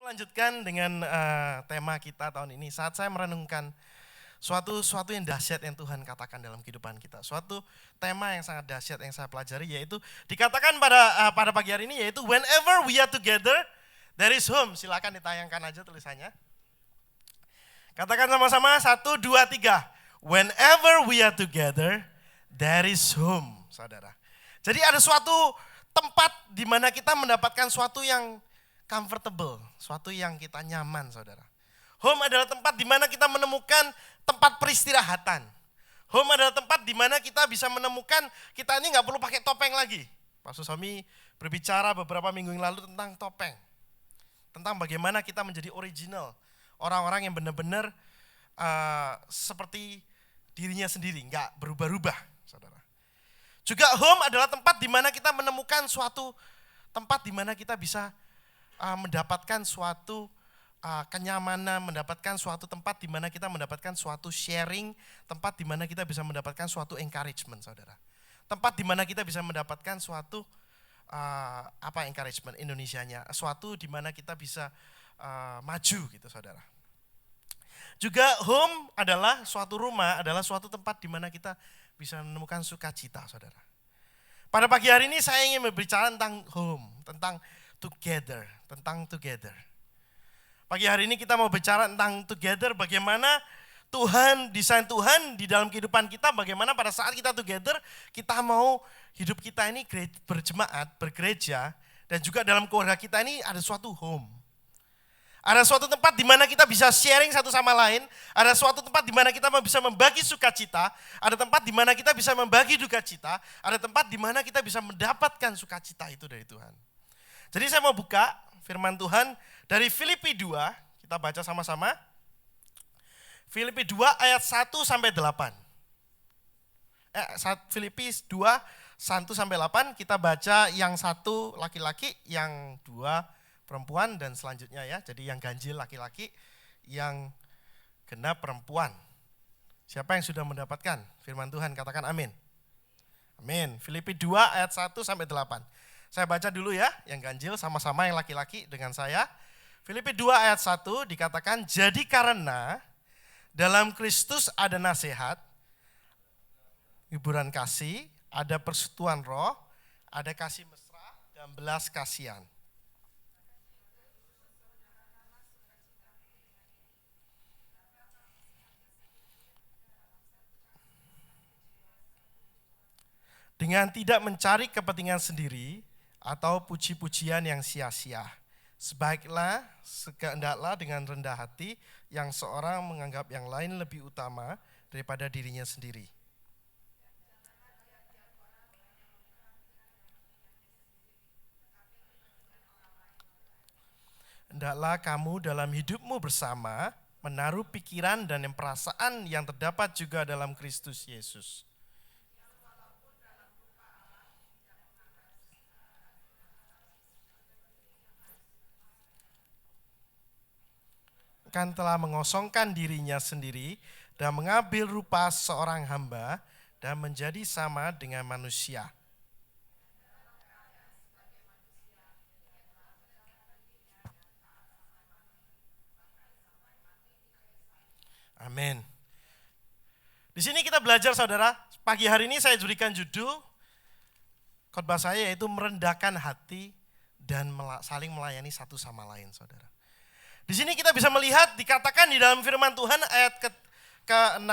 Lanjutkan dengan tema kita tahun ini. Saat saya merenungkan suatu yang dahsyat yang Tuhan katakan dalam kehidupan kita. Suatu tema yang sangat dahsyat yang saya pelajari yaitu dikatakan pada pagi hari ini yaitu whenever we are together there is home. Silakan ditayangkan aja tulisannya. Katakan sama-sama 1, 2, 3. Whenever we are together there is home, saudara. Jadi ada suatu tempat di mana kita mendapatkan suatu yang comfortable, suatu yang kita nyaman, saudara. Home adalah tempat di mana kita menemukan tempat peristirahatan. Home adalah tempat di mana kita bisa menemukan kita ini nggak perlu pakai topeng lagi. Pak Susami berbicara beberapa minggu yang lalu tentang topeng, tentang bagaimana kita menjadi original, orang-orang yang benar-benar seperti dirinya sendiri, nggak berubah-ubah, saudara. Juga home adalah tempat di mana kita menemukan suatu tempat di mana kita bisa mendapatkan suatu kenyamanan, mendapatkan suatu tempat di mana kita mendapatkan suatu sharing, tempat di mana kita bisa mendapatkan suatu encouragement, saudara. Tempat di mana kita bisa mendapatkan suatu encouragement Indonesianya, suatu di mana kita bisa maju gitu, saudara. Juga home adalah suatu rumah, adalah suatu tempat di mana kita bisa menemukan sukacita, saudara. Pada pagi hari ini saya ingin berbicara tentang home, tentang together. Pagi hari ini kita mau bicara tentang together, bagaimana desain Tuhan di dalam kehidupan kita, bagaimana pada saat kita together, kita mau hidup kita ini berjemaat, bergereja, dan juga dalam keluarga kita ini ada suatu home. Ada suatu tempat di mana kita bisa sharing satu sama lain, ada suatu tempat di mana kita bisa membagi sukacita, ada tempat di mana kita bisa membagi duka cita, ada tempat di mana kita bisa mendapatkan sukacita itu dari Tuhan. Jadi saya mau buka firman Tuhan dari Filipi 2, kita baca sama-sama. Filipi 2 ayat 1 sampai 8. Filipi 2 1 sampai 8, kita baca yang satu laki-laki, yang dua perempuan dan selanjutnya ya. Jadi yang ganjil laki-laki, yang genap perempuan. Siapa yang sudah mendapatkan firman Tuhan katakan amin. Amin. Filipi 2 ayat 1 sampai 8. Saya baca dulu ya, yang ganjil sama-sama yang laki-laki dengan saya. Filipi 2 ayat 1 dikatakan, jadi karena dalam Kristus ada nasihat, hiburan kasih, ada persekutuan roh, ada kasih mesra dan belas kasihan. Dengan tidak mencari kepentingan sendiri atau puji-pujian yang sia-sia. Hendaklah dengan rendah hati yang seorang menganggap yang lain lebih utama daripada dirinya sendiri. Hendaklah kamu dalam hidupmu bersama menaruh pikiran dan perasaan yang terdapat juga dalam Kristus Yesus. Kan telah mengosongkan dirinya sendiri dan mengambil rupa seorang hamba dan menjadi sama dengan manusia. Amin. Di sini kita belajar, saudara. Pagi hari ini saya berikan judul khotbah saya yaitu merendahkan hati dan saling melayani satu sama lain, saudara. Di sini kita bisa melihat dikatakan di dalam firman Tuhan ayat ke-6,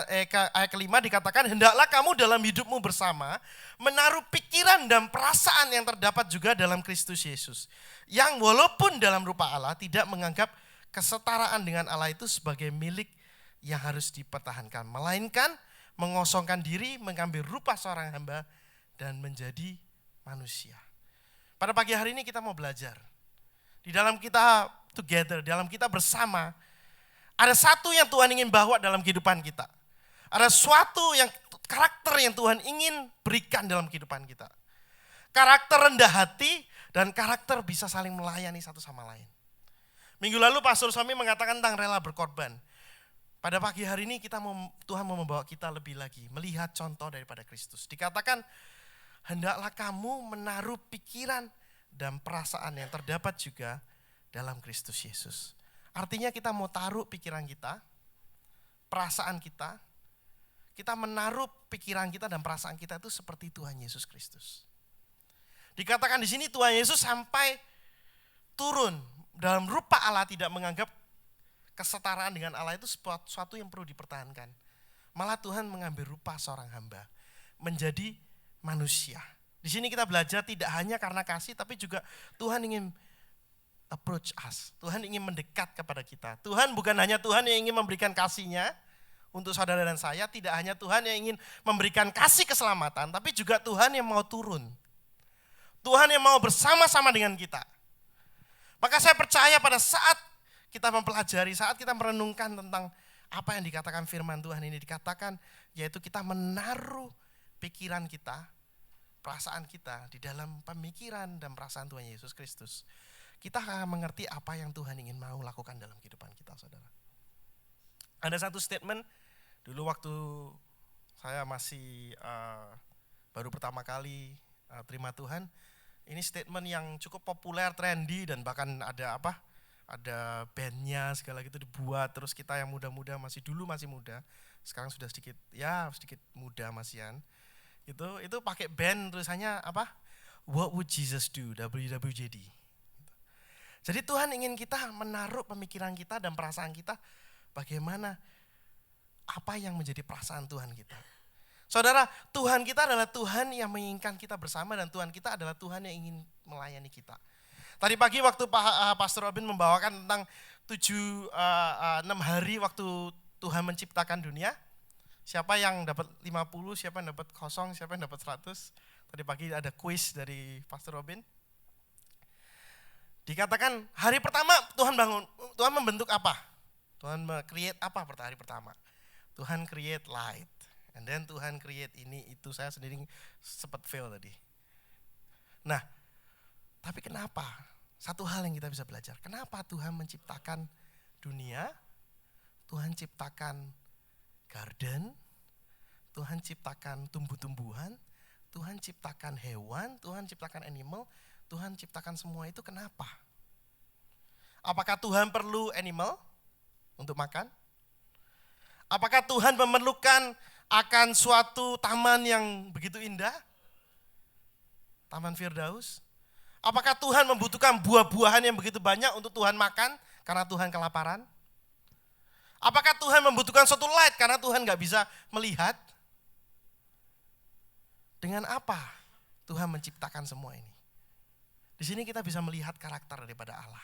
ayat ke-5 dikatakan, hendaklah kamu dalam hidupmu bersama menaruh pikiran dan perasaan yang terdapat juga dalam Kristus Yesus. Yang walaupun dalam rupa Allah tidak menganggap kesetaraan dengan Allah itu sebagai milik yang harus dipertahankan. Melainkan mengosongkan diri, mengambil rupa seorang hamba dan menjadi manusia. Pada pagi hari ini kita mau belajar. Di dalam kita together, dalam kita bersama, ada satu yang Tuhan ingin bawa dalam kehidupan kita. Ada suatu karakter yang Tuhan ingin berikan dalam kehidupan kita. Karakter rendah hati dan karakter bisa saling melayani satu sama lain. Minggu lalu Pastor Suami mengatakan tentang rela berkorban. Pada pagi hari ini Tuhan mau membawa kita lebih lagi, melihat contoh daripada Kristus. Dikatakan, hendaklah kamu menaruh pikiran dan perasaan yang terdapat juga dalam Kristus Yesus. Artinya kita mau taruh pikiran kita, perasaan kita menaruh pikiran kita dan perasaan kita itu seperti Tuhan Yesus Kristus. Dikatakan di sini Tuhan Yesus sampai turun dalam rupa Allah, tidak menganggap kesetaraan dengan Allah itu sesuatu yang perlu dipertahankan. Malah Tuhan mengambil rupa seorang hamba, menjadi manusia. Di sini kita belajar tidak hanya karena kasih, tapi juga Tuhan ingin approach us. Tuhan ingin mendekat kepada kita. Tuhan bukan hanya Tuhan yang ingin memberikan kasih-Nya untuk saudara dan saya, tidak hanya Tuhan yang ingin memberikan kasih keselamatan, tapi juga Tuhan yang mau turun. Tuhan yang mau bersama-sama dengan kita. Maka saya percaya pada saat kita mempelajari, saat kita merenungkan tentang apa yang dikatakan firman Tuhan ini, dikatakan yaitu kita menaruh pikiran kita, perasaan kita di dalam pemikiran dan perasaan Tuhan Yesus Kristus. Kita akan mengerti apa yang Tuhan ingin mau lakukan dalam kehidupan kita, saudara. Ada satu statement dulu waktu saya masih baru pertama kali terima Tuhan. Ini statement yang cukup populer, trendy, dan bahkan ada bandnya segala gitu dibuat. Terus kita yang muda-muda, masih muda, sekarang sudah sedikit muda masihan. Itu pakai band tulisannya apa? What would Jesus do? WWJD. Jadi Tuhan ingin kita menaruh pemikiran kita dan perasaan kita bagaimana, apa yang menjadi perasaan Tuhan kita. Saudara, Tuhan kita adalah Tuhan yang menginginkan kita bersama, dan Tuhan kita adalah Tuhan yang ingin melayani kita. Tadi pagi waktu Pastor Robin membawakan tentang 6 hari waktu Tuhan menciptakan dunia, siapa yang dapat 50, siapa yang dapat 0, siapa yang dapat 100. Tadi pagi ada kuis dari Pastor Robin. Dikatakan hari pertama Tuhan membentuk apa? Tuhan create apa pada hari pertama? Tuhan create light. And then Tuhan create ini, itu, saya sendiri sempat fail tadi. Nah, tapi kenapa? Satu hal yang kita bisa belajar. Kenapa Tuhan menciptakan dunia? Tuhan ciptakan garden, Tuhan ciptakan tumbuh-tumbuhan, Tuhan ciptakan hewan, Tuhan ciptakan animal, Tuhan ciptakan semua itu kenapa? Apakah Tuhan perlu animal untuk makan? Apakah Tuhan memerlukan akan suatu taman yang begitu indah? Taman Firdaus? Apakah Tuhan membutuhkan buah-buahan yang begitu banyak untuk Tuhan makan karena Tuhan kelaparan? Apakah Tuhan membutuhkan suatu light karena Tuhan gak bisa melihat? Dengan apa Tuhan menciptakan semua ini? Di sini kita bisa melihat karakter daripada Allah.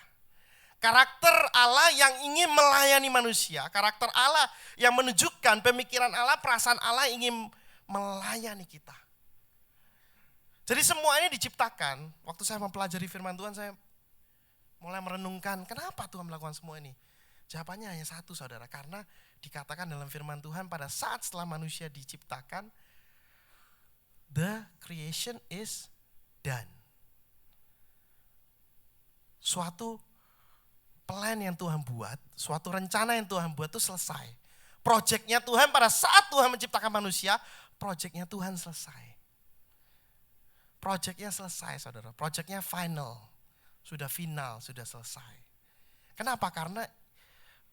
Karakter Allah yang ingin melayani manusia, karakter Allah yang menunjukkan pemikiran Allah, perasaan Allah ingin melayani kita. Jadi semua ini diciptakan. Waktu saya mempelajari firman Tuhan, saya mulai merenungkan kenapa Tuhan melakukan semua ini. Jawabannya hanya satu, saudara, karena dikatakan dalam firman Tuhan pada saat setelah manusia diciptakan, the creation is done. Suatu plan yang Tuhan buat, suatu rencana yang Tuhan buat itu selesai. Proyeknya Tuhan pada saat Tuhan menciptakan manusia, proyeknya Tuhan selesai. Proyeknya selesai, saudara. Proyeknya final, sudah selesai. Kenapa? Karena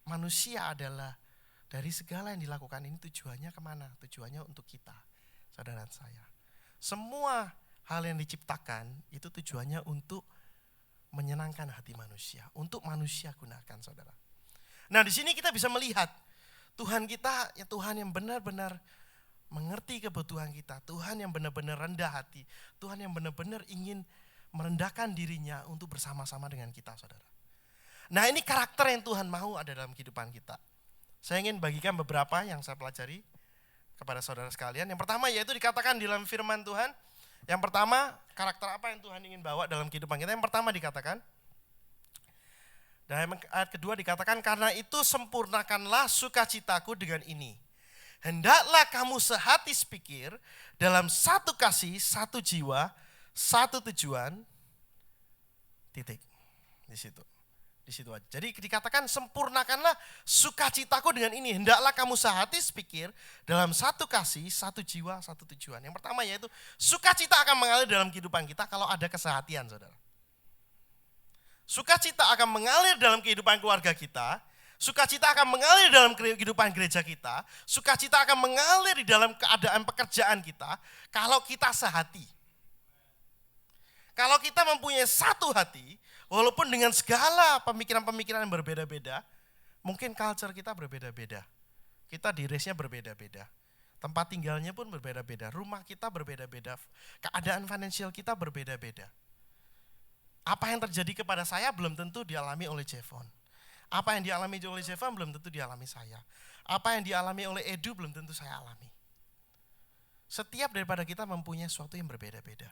manusia adalah dari segala yang dilakukan ini tujuannya kemana? Tujuannya untuk kita, saudara dan saya. Semua hal yang diciptakan itu tujuannya untuk menyenangkan hati manusia, untuk manusia gunakan, saudara. Nah, di sini kita bisa melihat Tuhan kita, ya Tuhan yang benar-benar mengerti kebutuhan kita, Tuhan yang benar-benar rendah hati, Tuhan yang benar-benar ingin merendahkan dirinya untuk bersama-sama dengan kita, saudara. Nah, ini karakter yang Tuhan mau ada dalam kehidupan kita. Saya ingin bagikan beberapa yang saya pelajari kepada saudara sekalian. Yang pertama yaitu dikatakan di dalam firman Tuhan. Yang pertama, karakter apa yang Tuhan ingin bawa dalam kehidupan kita? Yang pertama dikatakan, dan ayat kedua dikatakan, karena itu sempurnakanlah sukacitaku dengan ini. Hendaklah kamu sehati sepikir dalam satu kasih, satu jiwa, satu tujuan, titik. Di situ aja. Jadi dikatakan sempurnakanlah sukacitaku dengan ini. Hendaklah kamu sehati sepikir dalam satu kasih, satu jiwa, satu tujuan. Yang pertama yaitu sukacita akan mengalir dalam kehidupan kita kalau ada kesehatian, saudara. Sukacita akan mengalir dalam kehidupan keluarga kita. Sukacita akan mengalir dalam kehidupan gereja kita. Sukacita akan mengalir di dalam keadaan pekerjaan kita. Kalau kita sehati. Kalau kita mempunyai satu hati, walaupun dengan segala pemikiran-pemikiran yang berbeda-beda, mungkin culture kita berbeda-beda. Kita di race-nya berbeda-beda. Tempat tinggalnya pun berbeda-beda. Rumah kita berbeda-beda. Keadaan finansial kita berbeda-beda. Apa yang terjadi kepada saya belum tentu dialami oleh Jevon. Apa yang dialami oleh Jevon belum tentu dialami saya. Apa yang dialami oleh Edu belum tentu saya alami. Setiap daripada kita mempunyai sesuatu yang berbeda-beda.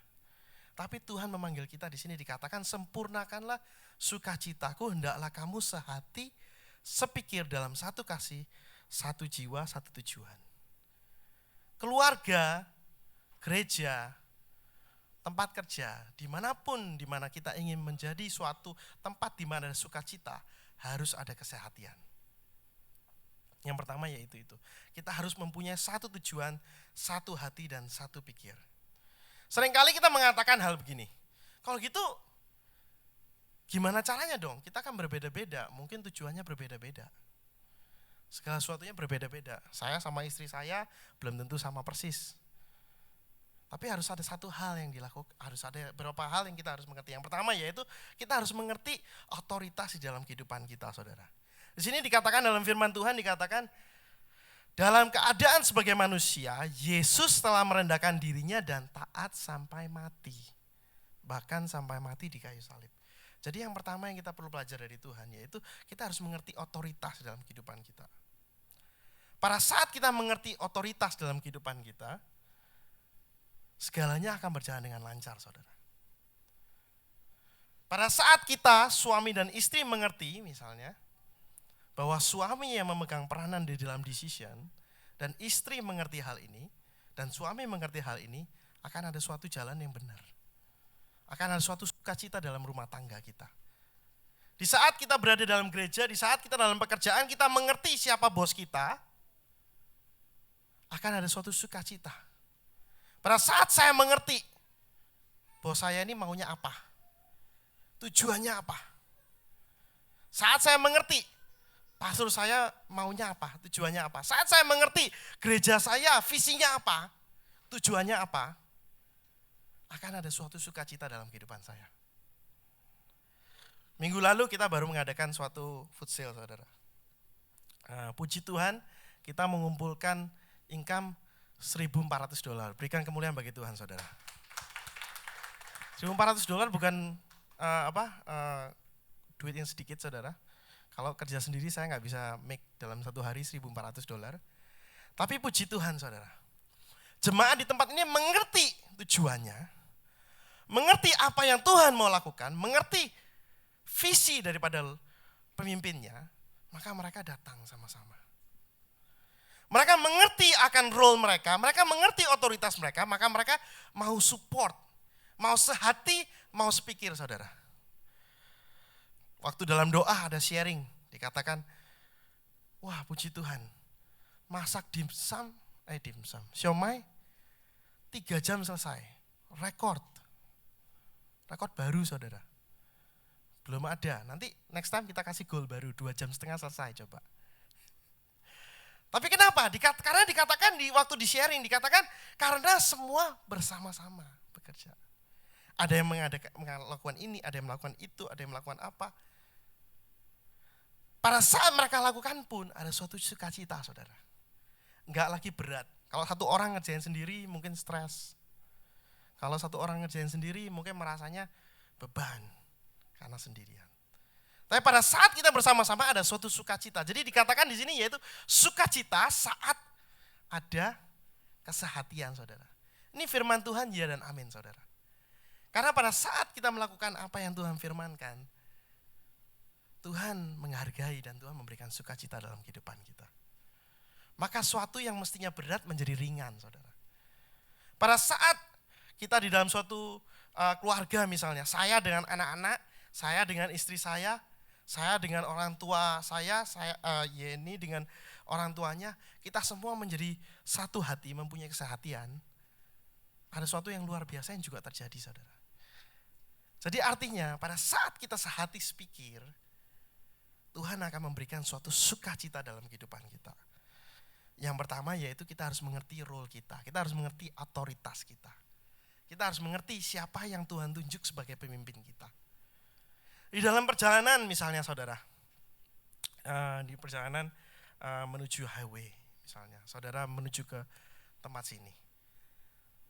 Tapi Tuhan memanggil kita di sini dikatakan, sempurnakanlah sukacitaku, hendaklah kamu sehati, sepikir dalam satu kasih, satu jiwa, satu tujuan. Keluarga, gereja, tempat kerja, dimanapun dimana kita ingin menjadi suatu tempat di mana ada sukacita, harus ada kesehatian. Yang pertama yaitu itu. Kita harus mempunyai satu tujuan, satu hati, dan satu pikir. Seringkali kita mengatakan hal begini, kalau gitu gimana caranya dong? Kita kan berbeda-beda, mungkin tujuannya berbeda-beda. Segala sesuatunya berbeda-beda. Saya sama istri saya belum tentu sama persis. Tapi harus ada satu hal yang dilakukan, harus ada beberapa hal yang kita harus mengerti. Yang pertama yaitu kita harus mengerti otoritas di dalam kehidupan kita, saudara. Di sini dikatakan dalam firman Tuhan, dikatakan dalam keadaan sebagai manusia, Yesus telah merendahkan dirinya dan taat sampai mati. Bahkan sampai mati di kayu salib. Jadi yang pertama yang kita perlu belajar dari Tuhan, yaitu kita harus mengerti otoritas dalam kehidupan kita. Pada saat kita mengerti otoritas dalam kehidupan kita, segalanya akan berjalan dengan lancar, saudara. Pada saat kita, suami dan istri mengerti misalnya, bahwa suami yang memegang peranan di dalam decision, dan istri mengerti hal ini, dan suami mengerti hal ini, akan ada suatu jalan yang benar. Akan ada suatu sukacita dalam rumah tangga kita. Di saat kita berada dalam gereja, di saat kita dalam pekerjaan, kita mengerti siapa bos kita, akan ada suatu sukacita. Pada saat saya mengerti, bos saya ini maunya apa, tujuannya apa. Saat saya mengerti, pastor saya maunya apa, tujuannya apa. Saat saya mengerti gereja saya visinya apa, tujuannya apa, akan ada suatu sukacita dalam kehidupan saya. Minggu lalu kita baru mengadakan suatu food sale, saudara. Puji Tuhan, kita mengumpulkan income $1.400. Berikan kemuliaan bagi Tuhan, saudara. $1.400 bukan duit yang sedikit, saudara. Kalau kerja sendiri saya nggak bisa make dalam satu hari $1.400. Tapi puji Tuhan, saudara. Jemaat di tempat ini mengerti tujuannya, mengerti apa yang Tuhan mau lakukan, mengerti visi daripada pemimpinnya, maka mereka datang sama-sama. Mereka mengerti akan role mereka mengerti otoritas mereka, maka mereka mau support, mau sehati, mau sepikir, saudara. Waktu dalam doa ada sharing, dikatakan, wah puji Tuhan, masak dimsum, siomay 3 jam selesai, rekor baru, saudara. Belum ada, nanti next time kita kasih goal baru, 2,5 jam selesai, coba. Tapi kenapa? Karena dikatakan di waktu di sharing, dikatakan karena semua bersama-sama bekerja. Ada yang melakukan ini, ada yang melakukan itu, ada yang melakukan apa. Pada saat mereka lakukan pun ada suatu sukacita, saudara. Enggak lagi berat. Kalau satu orang ngerjain sendiri mungkin stres. Kalau satu orang ngerjain sendiri mungkin merasanya beban karena sendirian. Tapi pada saat kita bersama-sama ada suatu sukacita. Jadi dikatakan di sini yaitu sukacita saat ada kesehatian, saudara. Ini firman Tuhan, ya dan amin, saudara. Karena pada saat kita melakukan apa yang Tuhan firmankan, Tuhan menghargai dan Tuhan memberikan sukacita dalam kehidupan kita. Maka suatu yang mestinya berat menjadi ringan, saudara. Pada saat kita di dalam suatu keluarga misalnya, saya dengan anak-anak, saya dengan istri saya dengan orang tua saya Yeni dengan orang tuanya, kita semua menjadi satu hati, mempunyai kesehatian. Ada suatu yang luar biasa yang juga terjadi, saudara. Jadi artinya pada saat kita sehati sepikir, Tuhan akan memberikan suatu sukacita dalam kehidupan kita. Yang pertama yaitu kita harus mengerti role kita. Kita harus mengerti otoritas kita. Kita harus mengerti siapa yang Tuhan tunjuk sebagai pemimpin kita. Di dalam perjalanan misalnya saudara, di perjalanan menuju highway misalnya, saudara menuju ke tempat sini.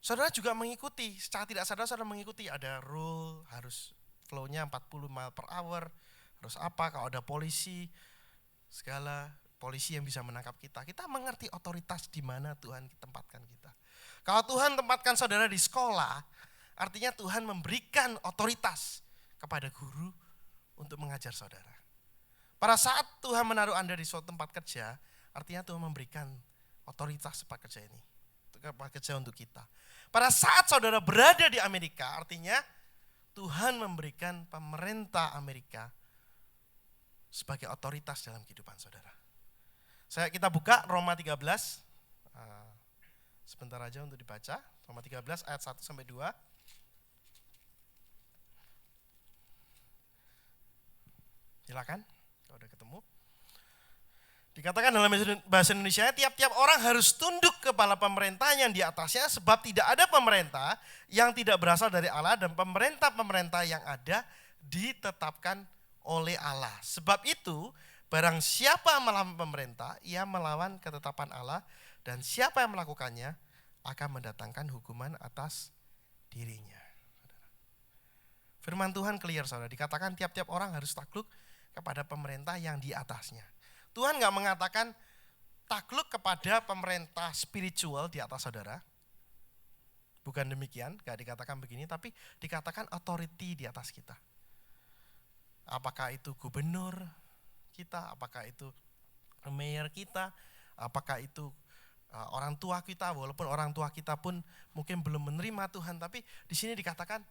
Saudara juga mengikuti, secara tidak sadar saudara mengikuti, ada rule, harus flow-nya 40 mile per hour, harus apa, kalau ada polisi, segala polisi yang bisa menangkap kita. Kita mengerti otoritas di mana Tuhan tempatkan kita. Kalau Tuhan tempatkan saudara di sekolah, artinya Tuhan memberikan otoritas kepada guru untuk mengajar saudara. Pada saat Tuhan menaruh Anda di suatu tempat kerja, artinya Tuhan memberikan otoritas tempat kerja ini, tempat kerja untuk kita. Pada saat saudara berada di Amerika, artinya Tuhan memberikan pemerintah Amerika sebagai otoritas dalam kehidupan saudara. Kita buka Roma 13, sebentar aja untuk dibaca, Roma 13 ayat 1 sampai 2. Silakan, kalau udah ketemu. Dikatakan dalam bahasa Indonesia, tiap-tiap orang harus tunduk kepada pemerintah yang di atasnya, sebab tidak ada pemerintah yang tidak berasal dari Allah, dan pemerintah-pemerintah yang ada ditetapkan oleh Allah. Sebab itu, barang siapa melawan pemerintah, ia melawan ketetapan Allah, dan siapa yang melakukannya akan mendatangkan hukuman atas dirinya. Firman Tuhan clear saudara, dikatakan tiap-tiap orang harus takluk kepada pemerintah yang di atasnya. Tuhan gak mengatakan takluk kepada pemerintah spiritual di atas saudara. Bukan demikian, gak dikatakan begini, tapi dikatakan authority di atas kita. Apakah itu gubernur kita, apakah itu mayor kita, apakah itu orang tua kita, walaupun orang tua kita pun mungkin belum menerima Tuhan, tapi di sini dikatakan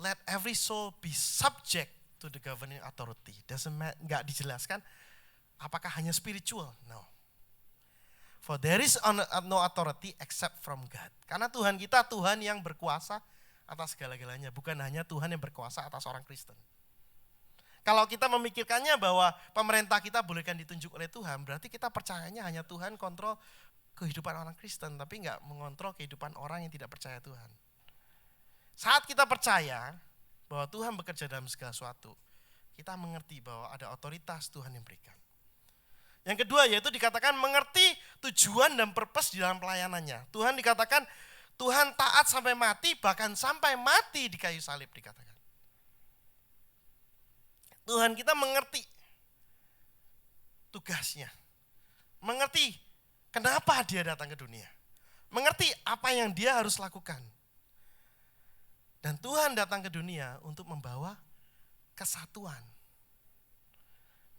let every soul be subject to the governing authority. Gak dijelaskan apakah hanya spiritual? No. For there is no authority except from God. Karena Tuhan kita Tuhan yang berkuasa atas segala-galanya, bukan hanya Tuhan yang berkuasa atas orang Kristen. Kalau kita memikirkannya bahwa pemerintah kita bolehkan ditunjuk oleh Tuhan, berarti kita percayanya hanya Tuhan kontrol kehidupan orang Kristen, tapi enggak mengontrol kehidupan orang yang tidak percaya Tuhan. Saat kita percaya bahwa Tuhan bekerja dalam segala sesuatu, kita mengerti bahwa ada otoritas Tuhan yang berikan. Yang kedua yaitu dikatakan mengerti tujuan dan purpose di dalam pelayanannya. Tuhan dikatakan Tuhan taat sampai mati, bahkan sampai mati di kayu salib dikatakan. Tuhan kita mengerti tugasnya. Mengerti kenapa dia datang ke dunia. Mengerti apa yang dia harus lakukan. Dan Tuhan datang ke dunia untuk membawa kesatuan.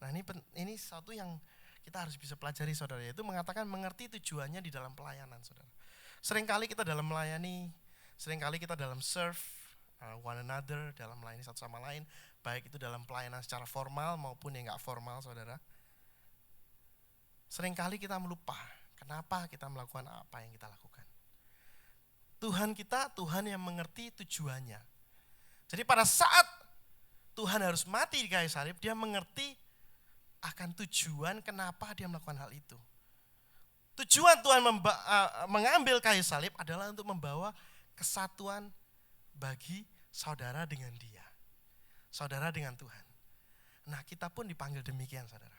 Nah ini satu yang kita harus bisa pelajari saudara, yaitu mengatakan mengerti tujuannya di dalam pelayanan saudara. Seringkali kita dalam melayani, seringkali kita dalam serve one another, dalam melayani satu sama lain, baik itu dalam pelayanan secara formal maupun yang gak formal saudara. Seringkali kita melupa kenapa kita melakukan apa yang kita lakukan. Tuhan kita, Tuhan yang mengerti tujuannya. Jadi pada saat Tuhan harus mati di kayu salib, dia mengerti akan tujuan kenapa dia melakukan hal itu. Tujuan Tuhan mengambil kayu salib adalah untuk membawa kesatuan bagi saudara dengan dia. Saudara dengan Tuhan. Nah kita pun dipanggil demikian saudara.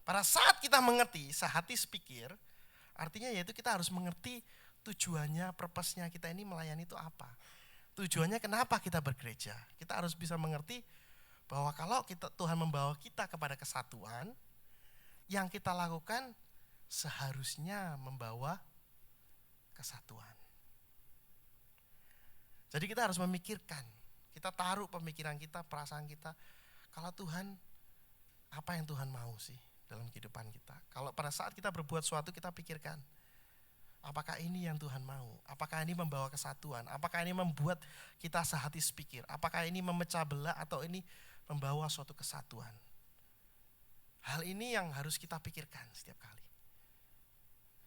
Pada saat kita mengerti, sehati sepikir, artinya yaitu kita harus mengerti tujuannya, purpose-nya kita ini melayani itu apa. Tujuannya kenapa kita bergereja. Kita harus bisa mengerti bahwa kalau Tuhan membawa kita kepada kesatuan, yang kita lakukan seharusnya membawa kesatuan. Jadi kita harus memikirkan, kita taruh pemikiran kita, perasaan kita, kalau Tuhan, apa yang Tuhan mau sih dalam kehidupan kita. Kalau pada saat kita berbuat sesuatu kita pikirkan, apakah ini yang Tuhan mau? Apakah ini membawa kesatuan? Apakah ini membuat kita sehati sepikir? Apakah ini memecah belah atau ini membawa suatu kesatuan? Hal ini yang harus kita pikirkan setiap kali.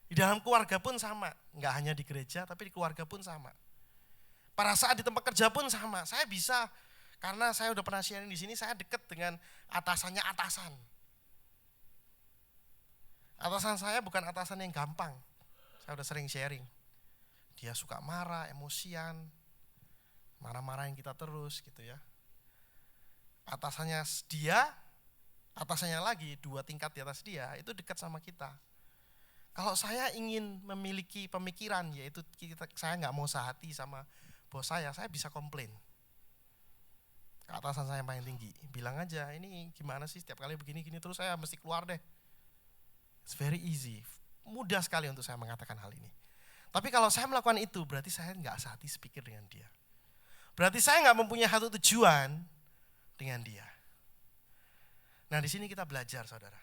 Di dalam keluarga pun sama, nggak hanya di gereja tapi di keluarga pun sama. Pada saat di tempat kerja pun sama. Saya bisa Karena saya udah pernah sharing di sini, saya dekat dengan atasannya atasan. Atasan saya bukan atasan yang gampang. Saya udah sering sharing. Dia suka marah, emosian, marah-marahin kita terus gitu ya. Atasannya dia, atasannya lagi 2 tingkat di atas dia, itu dekat sama kita. Kalau saya ingin memiliki pemikiran, yaitu saya nggak mau sehati sama bos saya bisa komplain ke atasan saya yang paling tinggi. Bilang aja, ini gimana sih setiap kali begini-gini terus saya mesti keluar deh. It's very easy, mudah sekali untuk saya mengatakan hal ini. Tapi kalau saya melakukan itu, berarti saya nggak sehati sepikir dengan dia. Berarti saya nggak mempunyai satu tujuan dengan dia. Nah di sini kita belajar saudara.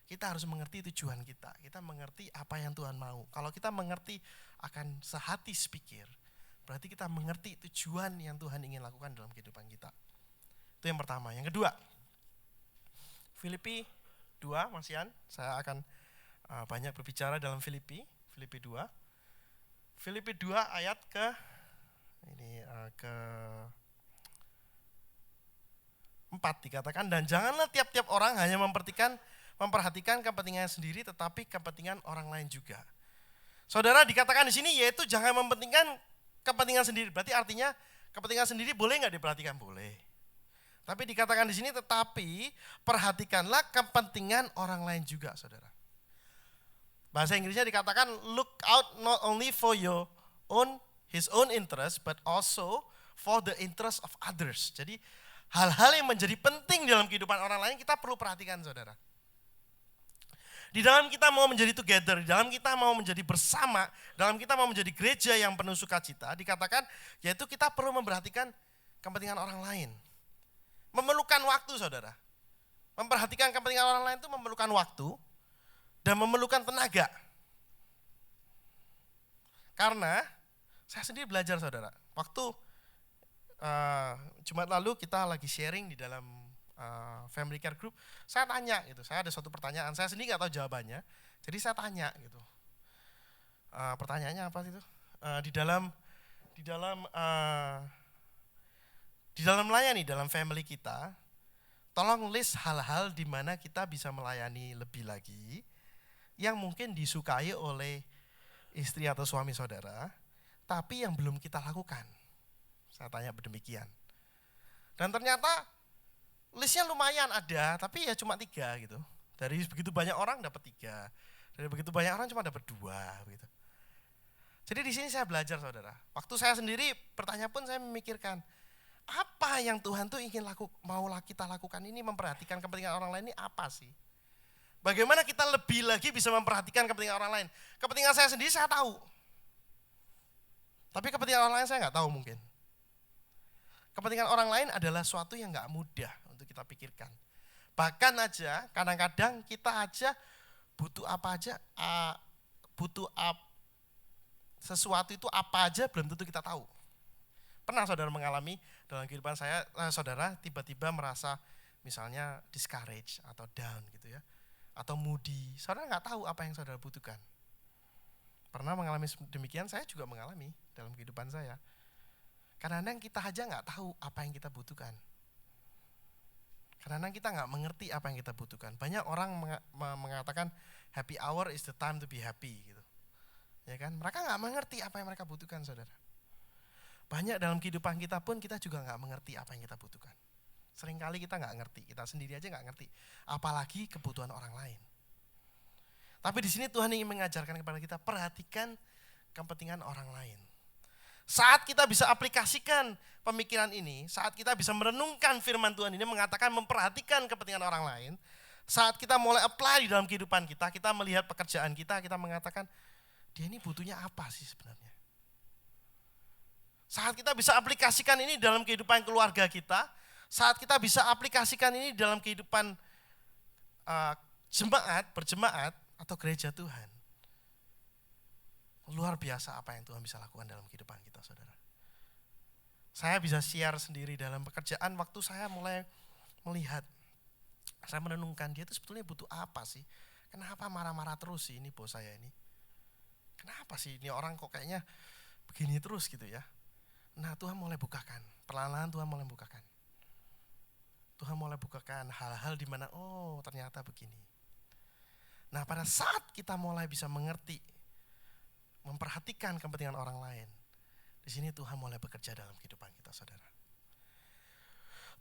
Kita harus mengerti tujuan kita. Kita mengerti apa yang Tuhan mau. Kalau kita mengerti akan sehati sepikir, berarti kita mengerti tujuan yang Tuhan ingin lakukan dalam kehidupan kita. Itu yang pertama. Yang kedua, Filipi 2, Mas Yan, saya akan banyak berbicara dalam Filipi 2. Filipi 2 ayat ke ke 4 dikatakan, dan janganlah tiap-tiap orang hanya memperhatikan kepentingan sendiri, tetapi kepentingan orang lain juga. Saudara, dikatakan di sini yaitu jangan mementingkan kepentingan sendiri. Berarti artinya kepentingan sendiri boleh nggak diperhatikan? Boleh. Tapi dikatakan di sini tetapi perhatikanlah kepentingan orang lain juga, saudara. Bahasa Inggrisnya dikatakan look out not only for his own interest, but also for the interest of others. Jadi hal-hal yang menjadi penting dalam kehidupan orang lain kita perlu perhatikan, saudara. Di dalam kita mau menjadi together, di dalam kita mau menjadi bersama, dalam kita mau menjadi gereja yang penuh sukacita, dikatakan yaitu kita perlu memperhatikan kepentingan orang lain. Memerlukan waktu, saudara. Memperhatikan kepentingan orang lain itu memerlukan waktu dan memerlukan tenaga. Karena saya sendiri belajar, saudara. Waktu Jumat lalu kita lagi sharing di dalam family care group, saya tanya gitu, saya ada suatu pertanyaan, saya sendiri nggak tahu jawabannya, jadi saya tanya gitu. Pertanyaannya apa itu? Di dalam melayani dalam family kita, tolong list hal-hal di mana kita bisa melayani lebih lagi yang mungkin disukai oleh istri atau suami saudara, tapi yang belum kita lakukan. Saya tanya demikian. Dan ternyata listnya lumayan ada, tapi ya cuma 3 gitu. Dari begitu banyak orang dapat 3, dari begitu banyak orang cuma dapat 2 gitu. Jadi di sini saya belajar, saudara. Waktu saya sendiri bertanya pun saya memikirkan, apa yang Tuhan tuh ingin mau kita lakukan ini, memperhatikan kepentingan orang lain ini apa sih? Bagaimana kita lebih lagi bisa memperhatikan kepentingan orang lain? Kepentingan saya sendiri saya tahu, tapi kepentingan orang lain saya nggak tahu mungkin. Kepentingan orang lain adalah suatu yang nggak mudah untuk kita pikirkan. Bahkan aja kadang-kadang kita aja butuh sesuatu itu apa aja belum tentu kita tahu. Pernah saudara mengalami dalam kehidupan saya, saudara tiba-tiba merasa misalnya discouraged atau down gitu ya, atau moody. Saudara nggak tahu apa yang saudara butuhkan. Pernah mengalami demikian, saya juga mengalami dalam kehidupan saya. Kadang-kadang kita aja nggak tahu apa yang kita butuhkan. Kadang-kadang kita nggak mengerti apa yang kita butuhkan. Banyak orang mengatakan happy hour is the time to be happy gitu. Ya kan? Mereka nggak mengerti apa yang mereka butuhkan, saudara. Banyak dalam kehidupan kita pun kita juga nggak mengerti apa yang kita butuhkan. Seringkali kita nggak ngerti, kita sendiri aja nggak ngerti. Apalagi kebutuhan orang lain. Tapi di sini Tuhan ingin mengajarkan kepada kita, perhatikan kepentingan orang lain. Saat kita bisa aplikasikan pemikiran ini, saat kita bisa merenungkan firman Tuhan ini mengatakan memperhatikan kepentingan orang lain, saat kita mulai apply di dalam kehidupan kita, kita melihat pekerjaan kita mengatakan, dia ini butuhnya apa sih sebenarnya? Saat kita bisa aplikasikan ini dalam kehidupan keluarga kita, saat kita bisa aplikasikan ini dalam kehidupan berjemaat atau gereja Tuhan, luar biasa apa yang Tuhan bisa lakukan dalam kehidupan kita, saudara. Saya bisa share sendiri dalam pekerjaan waktu saya mulai melihat, saya merenungkan dia itu sebetulnya butuh apa sih? Kenapa marah-marah terus sih ini bos saya ini? Kenapa sih ini orang kok kayaknya begini terus gitu ya? Nah Tuhan mulai bukakan, perlahan-lahan Tuhan mulai bukakan. Tuhan mulai bukakan hal-hal di mana oh ternyata begini. Nah, pada saat kita mulai bisa mengerti, memperhatikan kepentingan orang lain, di sini Tuhan mulai bekerja dalam kehidupan kita, saudara.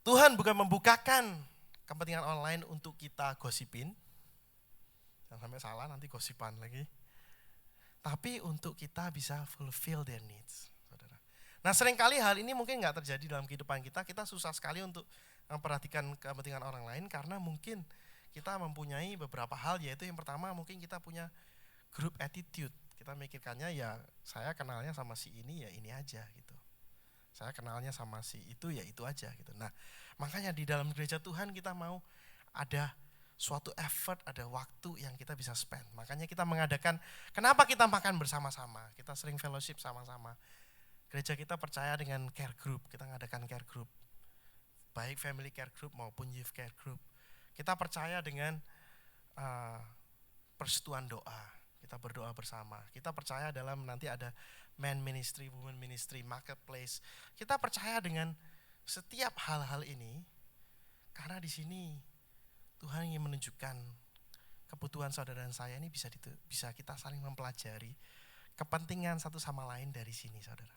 Tuhan bukan membukakan kepentingan orang lain untuk kita gosipin, jangan sampai salah nanti gosipan lagi. Tapi untuk kita bisa fulfill their needs, saudara. Nah, seringkali hal ini mungkin nggak terjadi dalam kehidupan kita. Kita susah sekali untuk memperhatikan kepentingan orang lain karena mungkin kita mempunyai beberapa hal, yaitu yang pertama mungkin kita punya group attitude. Kita mikirkannya ya saya kenalnya sama si ini ya ini aja gitu. Saya kenalnya sama si itu ya itu aja gitu. Nah, makanya di dalam gereja Tuhan kita mau ada suatu effort, ada waktu yang kita bisa spend. Makanya kita mengadakan, kenapa kita makan bersama-sama? Kita sering fellowship sama-sama. Gereja kita percaya dengan care group, kita ngadakan care group. Baik family care group maupun youth care group. Kita percaya dengan persetujuan doa. Kita berdoa bersama. Kita percaya dalam nanti ada men ministry, women ministry, marketplace. Kita percaya dengan setiap hal-hal ini karena di sini Tuhan ingin menunjukkan kebutuhan saudara dan saya ini bisa kita saling mempelajari kepentingan satu sama lain dari sini, saudara.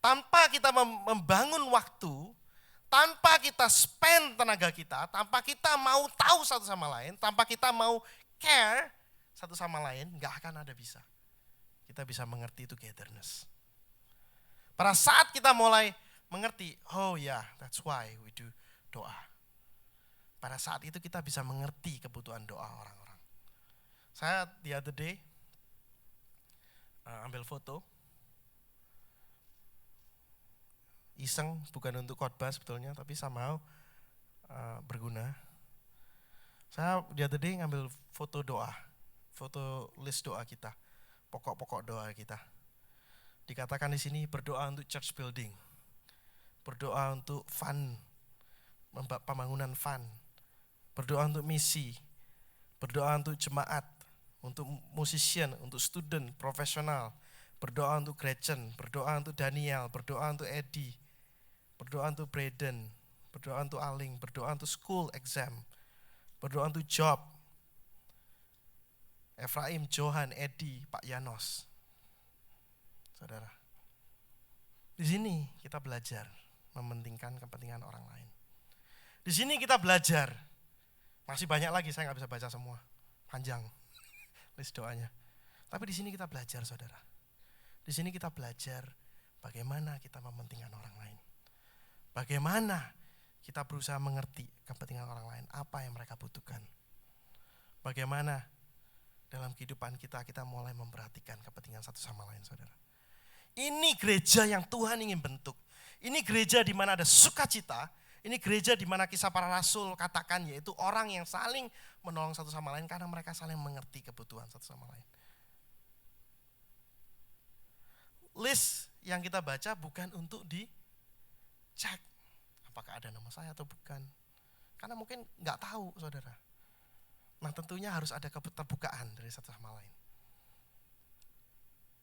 Tanpa kita membangun waktu, tanpa kita spend tenaga kita, tanpa kita mau tahu satu sama lain, tanpa kita mau care satu sama lain, gak akan ada bisa. Kita bisa mengerti togetherness. Pada saat kita mulai mengerti, oh ya, that's why we do doa. Pada saat itu kita bisa mengerti kebutuhan doa orang-orang. Saya the other day ambil foto, iseng, bukan untuk khotbah sebetulnya, tapi somehow berguna. Saya the other day ngambil foto doa, foto list doa kita, pokok-pokok doa kita. Dikatakan di sini berdoa untuk church building, berdoa untuk fund, pembangunan fund, berdoa untuk misi, berdoa untuk jemaat, untuk musician, untuk student, profesional, berdoa untuk Gretchen, berdoa untuk Daniel, berdoa untuk Eddie, berdoa untuk Braden, berdoa untuk Aling, berdoa untuk school exam, berdoa untuk job, Efraim, Johan, Eddie, Pak Yanos. Saudara, di sini kita belajar mementingkan kepentingan orang lain. Di sini kita belajar, masih banyak lagi, saya nggak bisa baca semua, panjang list doanya. Tapi di sini kita belajar, saudara. Di sini kita belajar bagaimana kita mementingkan orang lain. Bagaimana kita berusaha mengerti kepentingan orang lain, apa yang mereka butuhkan. Bagaimana dalam kehidupan kita mulai memperhatikan kepentingan satu sama lain, saudara. Ini gereja yang Tuhan ingin bentuk. Ini gereja di mana ada sukacita. Ini gereja di mana kisah para rasul katakan, yaitu orang yang saling menolong satu sama lain karena mereka saling mengerti kebutuhan satu sama lain. List yang kita baca bukan untuk dicek apakah ada nama saya atau bukan. Karena mungkin nggak tahu, saudara. Nah, tentunya harus ada keterbukaan dari satu sama lain.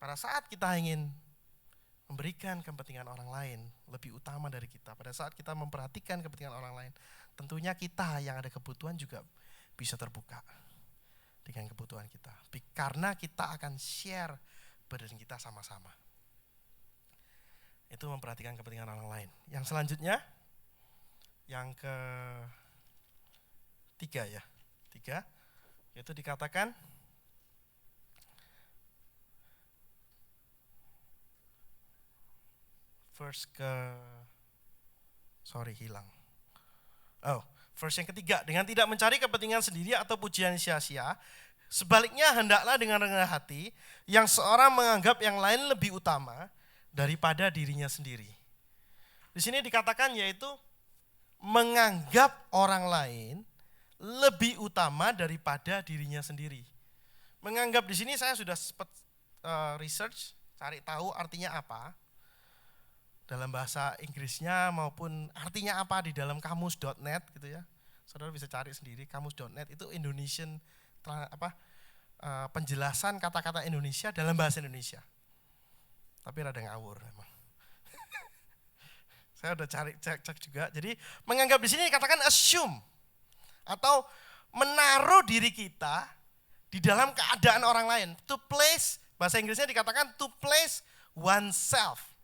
Pada saat kita ingin memberikan kepentingan orang lain lebih utama dari kita, pada saat kita memperhatikan kepentingan orang lain, tentunya kita yang ada kebutuhan juga bisa terbuka dengan kebutuhan kita. Karena kita akan share burden kita sama-sama. Itu memperhatikan kepentingan orang lain. Yang selanjutnya, yang ketiga ya. Yaitu dikatakan verse yang ketiga, dengan tidak mencari kepentingan sendiri atau pujian sia-sia, sebaliknya hendaklah dengan rendah hati yang seorang menganggap yang lain lebih utama daripada dirinya sendiri. Di sini dikatakan yaitu menganggap orang lain lebih utama daripada dirinya sendiri. Menganggap di sini saya sudah sempat research, cari tahu artinya apa. Dalam bahasa Inggrisnya maupun artinya apa di dalam kamus.net gitu ya. Saudara bisa cari sendiri, kamus.net itu Indonesian penjelasan kata-kata Indonesia dalam bahasa Indonesia. Tapi rada ngawur memang. Saya udah cek juga. Jadi menganggap di sini dikatakan assume atau menaruh diri kita di dalam keadaan orang lain. To place, bahasa Inggrisnya dikatakan to place oneself.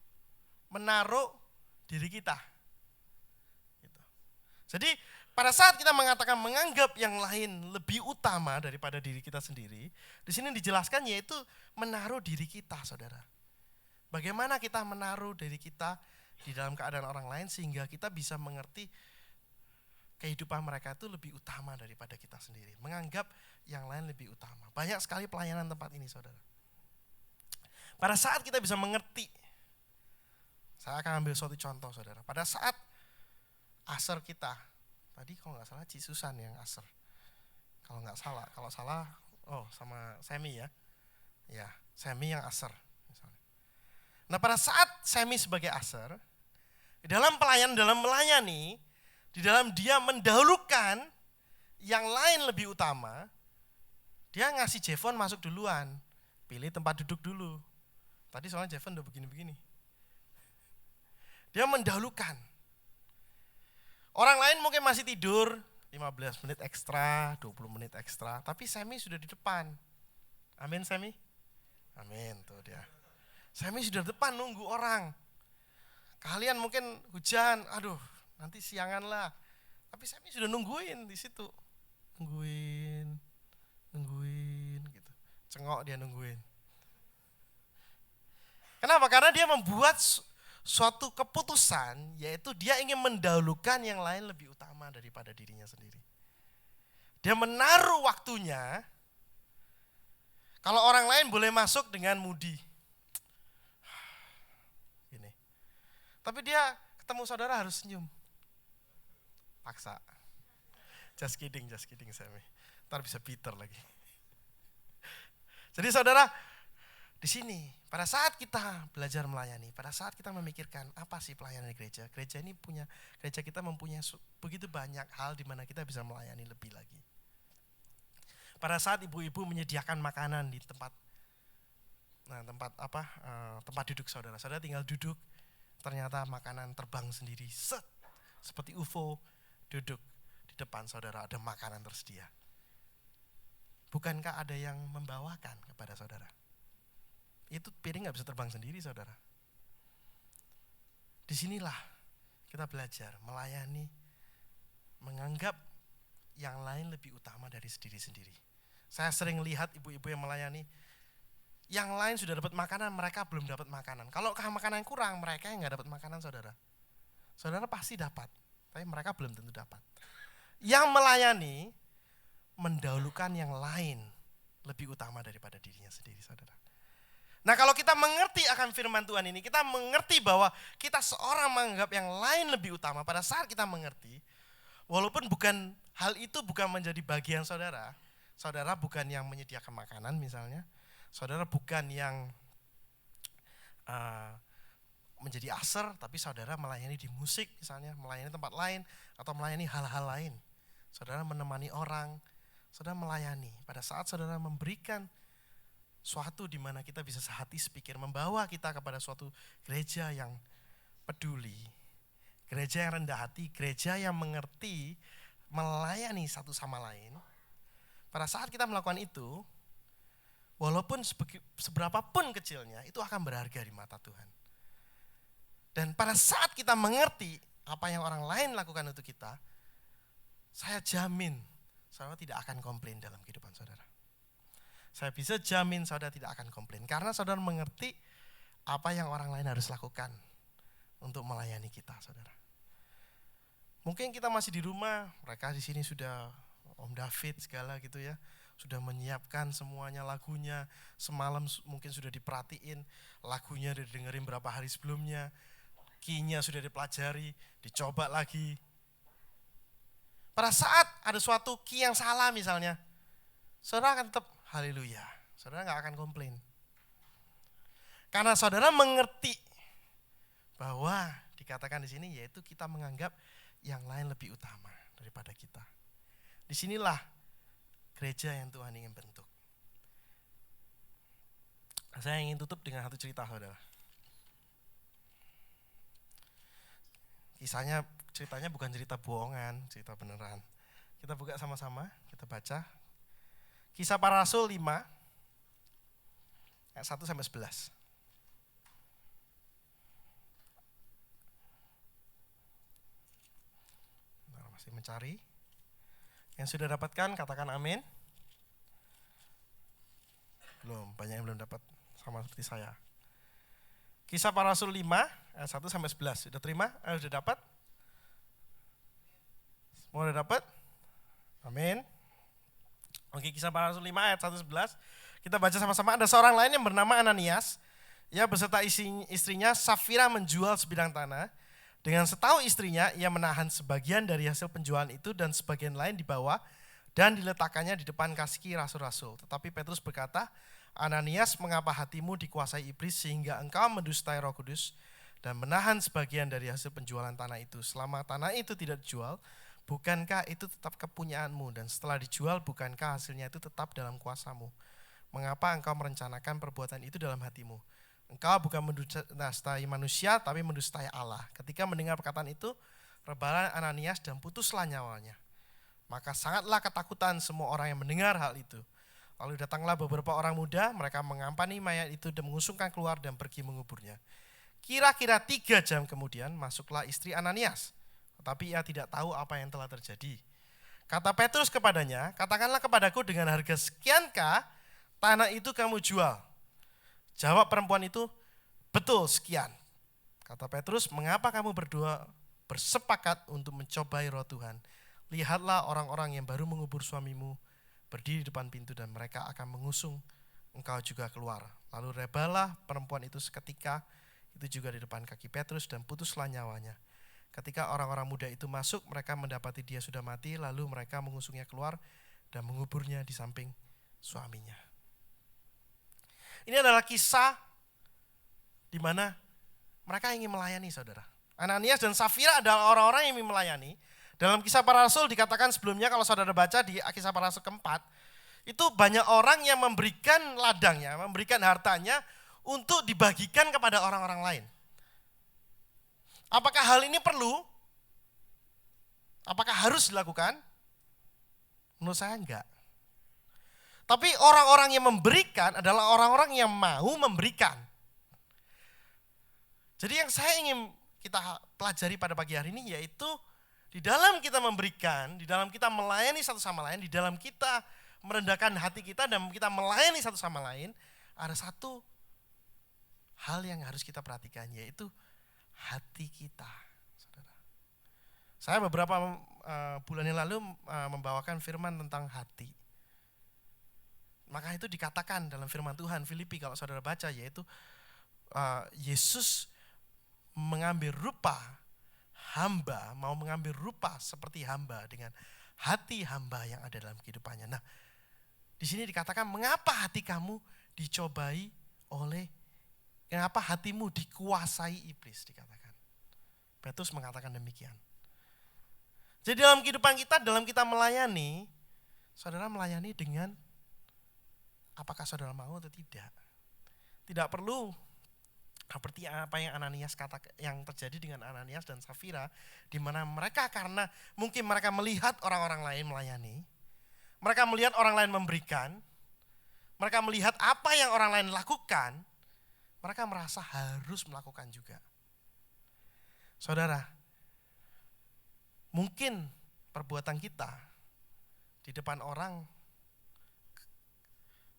Menaruh diri kita. Gitu. Jadi pada saat kita mengatakan menganggap yang lain lebih utama daripada diri kita sendiri, di sini dijelaskan yaitu menaruh diri kita, saudara. Bagaimana kita menaruh diri kita di dalam keadaan orang lain sehingga kita bisa mengerti kehidupan mereka itu lebih utama daripada kita sendiri. Menganggap yang lain lebih utama. Banyak sekali pelayanan tempat ini, saudara. Pada saat kita bisa mengerti, saya akan ambil suatu contoh, saudara. Pada saat aser kita, tadi kalau nggak salah Cisusan yang aser. Kalau salah, sama Semi ya. Ya, Semi yang aser. Nah pada saat Semi sebagai aser, dalam pelayanan, dalam melayani, di dalam dia mendahulukan yang lain lebih utama, dia ngasih Jevon masuk duluan, pilih tempat duduk dulu. Tadi soalnya Jevon udah begini-begini. Dia mendahulukan. Orang lain mungkin masih tidur, 15 menit ekstra, 20 menit ekstra, tapi Semi sudah di depan. Amin Semi? Amin, tuh dia. Semi sudah di depan nunggu orang. Kalian mungkin hujan, aduh nanti siangan lah. Tapi Semi sudah nungguin di situ. Nungguin gitu. Cengok dia nungguin. Kenapa? Karena dia membuat suatu keputusan, yaitu dia ingin mendahulukan yang lain lebih utama daripada dirinya sendiri. Dia menaruh waktunya. Kalau orang lain boleh masuk dengan mudi. Gini. Tapi dia ketemu saudara harus senyum. Paksa. Just kidding Semi. Ntar bisa bitter lagi. Jadi saudara, di sini, pada saat kita belajar melayani, pada saat kita memikirkan apa sih pelayanan di gereja, gereja kita mempunyai begitu banyak hal di mana kita bisa melayani lebih lagi. Pada saat ibu-ibu menyediakan makanan di tempat duduk saudara tinggal duduk, ternyata makanan terbang sendiri, seperti UFO duduk di depan saudara, ada makanan tersedia. Bukankah ada yang membawakan kepada saudara? Itu piring gak bisa terbang sendiri, saudara. Disinilah kita belajar melayani, menganggap yang lain lebih utama dari diri sendiri. Saya sering lihat ibu-ibu yang melayani, yang lain sudah dapat makanan, mereka belum dapat makanan. Kalau makanan kurang, mereka yang gak dapat makanan, saudara. Saudara pasti dapat, tapi mereka belum tentu dapat. Yang melayani, mendahulukan yang lain lebih utama daripada dirinya sendiri, saudara. Nah kalau kita mengerti akan firman Tuhan ini, kita mengerti bahwa kita seorang menganggap yang lain lebih utama. Pada saat kita mengerti, walaupun hal itu bukan menjadi bagian saudara, saudara bukan yang menyediakan makanan misalnya, saudara bukan yang menjadi aser, tapi saudara melayani di musik misalnya, melayani tempat lain, atau melayani hal-hal lain. Saudara menemani orang, saudara melayani. Pada saat saudara memberikan suatu di mana kita bisa sehati sepikir, membawa kita kepada suatu gereja yang peduli, gereja yang rendah hati, gereja yang mengerti, melayani satu sama lain. Pada saat kita melakukan itu, walaupun seberapapun kecilnya, itu akan berharga di mata Tuhan. Dan pada saat kita mengerti apa yang orang lain lakukan untuk kita, saya jamin saudara tidak akan komplain dalam kehidupan saudara. Saya bisa jamin saudara tidak akan komplain karena saudara mengerti apa yang orang lain harus lakukan untuk melayani kita, saudara. Mungkin kita masih di rumah, mereka di sini sudah Om David segala gitu ya, sudah menyiapkan semuanya lagunya, semalam mungkin sudah diperhatiin, lagunya udah didengerin berapa hari sebelumnya, key-nya sudah dipelajari, dicoba lagi. Pada saat ada suatu key yang salah misalnya, saudara akan tetap haleluya, saudara gak akan komplain. Karena saudara mengerti bahwa dikatakan di sini yaitu kita menganggap yang lain lebih utama daripada kita. Disinilah gereja yang Tuhan ingin bentuk. Saya ingin tutup dengan satu cerita, saudara. ceritanya bukan cerita bohongan, cerita beneran. Kita buka sama-sama, kita baca. Kisah Para Rasul 5 ayat 1 sampai 11. Nah, masih mencari. Yang sudah dapatkan katakan amin. Belum, banyak yang belum dapat, sama seperti saya. Kisah Para Rasul 5 ayat 1 sampai 11. Sudah terima? Sudah dapat? Semua sudah dapat? Amin. Oke, Kisah Para Rasul 5 ayat 1 11. Kita baca sama-sama. Ada seorang lain yang bernama Ananias. Ia beserta istrinya Safira menjual sebidang tanah. Dengan setahu istrinya, ia menahan sebagian dari hasil penjualan itu dan sebagian lain dibawa dan diletakkannya di depan kaki rasul-rasul. Tetapi Petrus berkata, Ananias, mengapa hatimu dikuasai iblis sehingga engkau mendustai Roh Kudus dan menahan sebagian dari hasil penjualan tanah itu? Selama tanah itu tidak dijual, bukankah itu tetap kepunyaanmu? Dan setelah dijual, bukankah hasilnya itu tetap dalam kuasamu? Mengapa engkau merencanakan perbuatan itu dalam hatimu? Engkau bukan mendustai manusia, tapi mendustai Allah. Ketika mendengar perkataan itu, rebalah Ananias dan putuslah nyawanya. Maka sangatlah ketakutan semua orang yang mendengar hal itu. Lalu datanglah beberapa orang muda, mereka mengampani mayat itu dan mengusungkan keluar dan pergi menguburnya. Kira-kira 3 jam kemudian masuklah istri Ananias. Tetapi ia tidak tahu apa yang telah terjadi. Kata Petrus kepadanya, katakanlah kepadaku dengan harga sekiankah tanah itu kamu jual? Jawab perempuan itu, betul sekian. Kata Petrus, mengapa kamu berdua bersepakat untuk mencobai Roh Tuhan? Lihatlah orang-orang yang baru mengubur suamimu berdiri di depan pintu dan mereka akan mengusung engkau juga keluar. Lalu rebalah perempuan itu seketika itu juga di depan kaki Petrus dan putuslah nyawanya. Ketika orang-orang muda itu masuk, mereka mendapati dia sudah mati, lalu mereka mengusungnya keluar dan menguburnya di samping suaminya. Ini adalah kisah di mana mereka ingin melayani, saudara. Ananias dan Safira adalah orang-orang yang ingin melayani. Dalam Kisah Para Rasul dikatakan sebelumnya, kalau saudara baca di Kisah Para Rasul keempat, itu banyak orang yang memberikan ladangnya, memberikan hartanya untuk dibagikan kepada orang-orang lain. Apakah hal ini perlu? Apakah harus dilakukan? Menurut saya enggak. Tapi orang-orang yang memberikan adalah orang-orang yang mau memberikan. Jadi yang saya ingin kita pelajari pada pagi hari ini yaitu di dalam kita memberikan, di dalam kita melayani satu sama lain, di dalam kita merendahkan hati kita dan kita melayani satu sama lain, ada satu hal yang harus kita perhatikan yaitu hati kita, saudara. Saya beberapa bulan yang lalu membawakan firman tentang hati. Maka itu dikatakan dalam firman Tuhan Filipi kalau saudara baca yaitu Yesus mengambil rupa hamba, mau mengambil rupa seperti hamba dengan hati hamba yang ada dalam kehidupannya. Nah, di sini dikatakan mengapa hati kamu dicobai oleh, mengapa hatimu dikuasai iblis dikatakan. Petrus mengatakan demikian. Jadi dalam kehidupan kita, dalam kita melayani, saudara melayani dengan apakah saudara mau atau tidak. Tidak perlu seperti apa yang Ananias yang terjadi dengan Ananias dan Safira, di mana mereka karena mungkin mereka melihat orang-orang lain melayani, mereka melihat orang lain memberikan, mereka melihat apa yang orang lain lakukan, mereka merasa harus melakukan juga. Saudara, mungkin perbuatan kita di depan orang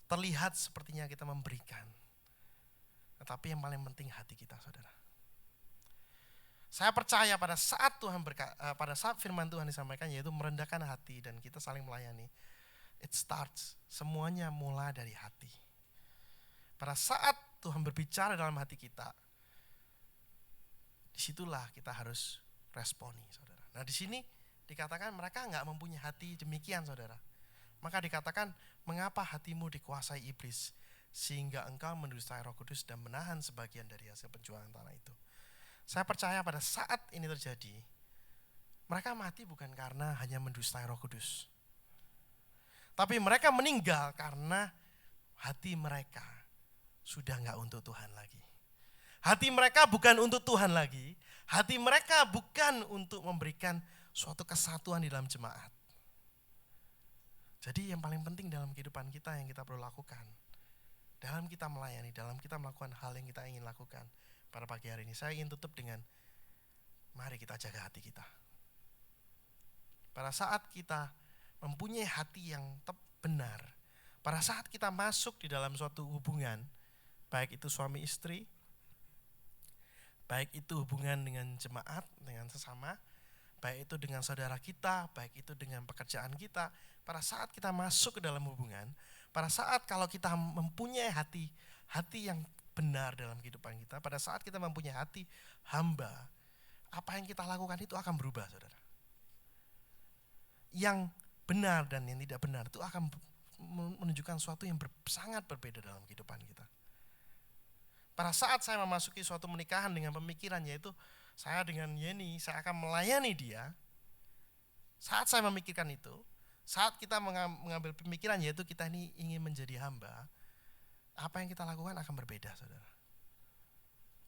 terlihat sepertinya kita memberikan. Tetapi yang paling penting hati kita, saudara. Saya percaya pada saat pada saat firman Tuhan disampaikan yaitu merendahkan hati dan kita saling melayani. It starts, semuanya mulai dari hati. Pada saat Tuhan berbicara dalam hati kita, disitulah kita harus responi, saudara. Nah di sini dikatakan mereka enggak mempunyai hati demikian, saudara. Maka dikatakan, mengapa hatimu dikuasai iblis, sehingga engkau mendustai Roh Kudus dan menahan sebagian dari hasil penjualan tanah itu. Saya percaya pada saat ini terjadi, mereka mati bukan karena hanya mendustai Roh Kudus. Tapi mereka meninggal karena hati mereka sudah enggak untuk Tuhan lagi. Hati mereka bukan untuk Tuhan lagi. Hati mereka bukan untuk memberikan suatu kesatuan di dalam jemaat. Jadi yang paling penting dalam kehidupan kita yang kita perlu lakukan, dalam kita melayani, dalam kita melakukan hal yang kita ingin lakukan pada pagi hari ini, saya ingin tutup dengan mari kita jaga hati kita. Pada saat kita mempunyai hati yang benar, pada saat kita masuk di dalam suatu hubungan, baik itu suami istri, baik itu hubungan dengan jemaat, dengan sesama, baik itu dengan saudara kita, baik itu dengan pekerjaan kita, pada saat kita masuk ke dalam hubungan, pada saat kalau kita mempunyai hati yang benar dalam kehidupan kita, pada saat kita mempunyai hati hamba, apa yang kita lakukan itu akan berubah, saudara. Yang benar dan yang tidak benar itu akan menunjukkan sesuatu yang sangat berbeda dalam kehidupan kita. Pada saat saya memasuki suatu menikahan dengan pemikiran yaitu saya dengan Yeni, saya akan melayani dia. Saat saya memikirkan itu, saat kita mengambil pemikiran yaitu kita ini ingin menjadi hamba, apa yang kita lakukan akan berbeda, saudara.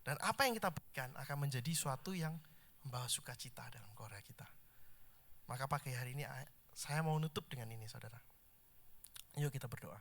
Dan apa yang kita berikan akan menjadi suatu yang membawa sukacita dalam keluarga kita. Maka pagi hari ini saya mau nutup dengan ini, saudara. Yuk kita berdoa.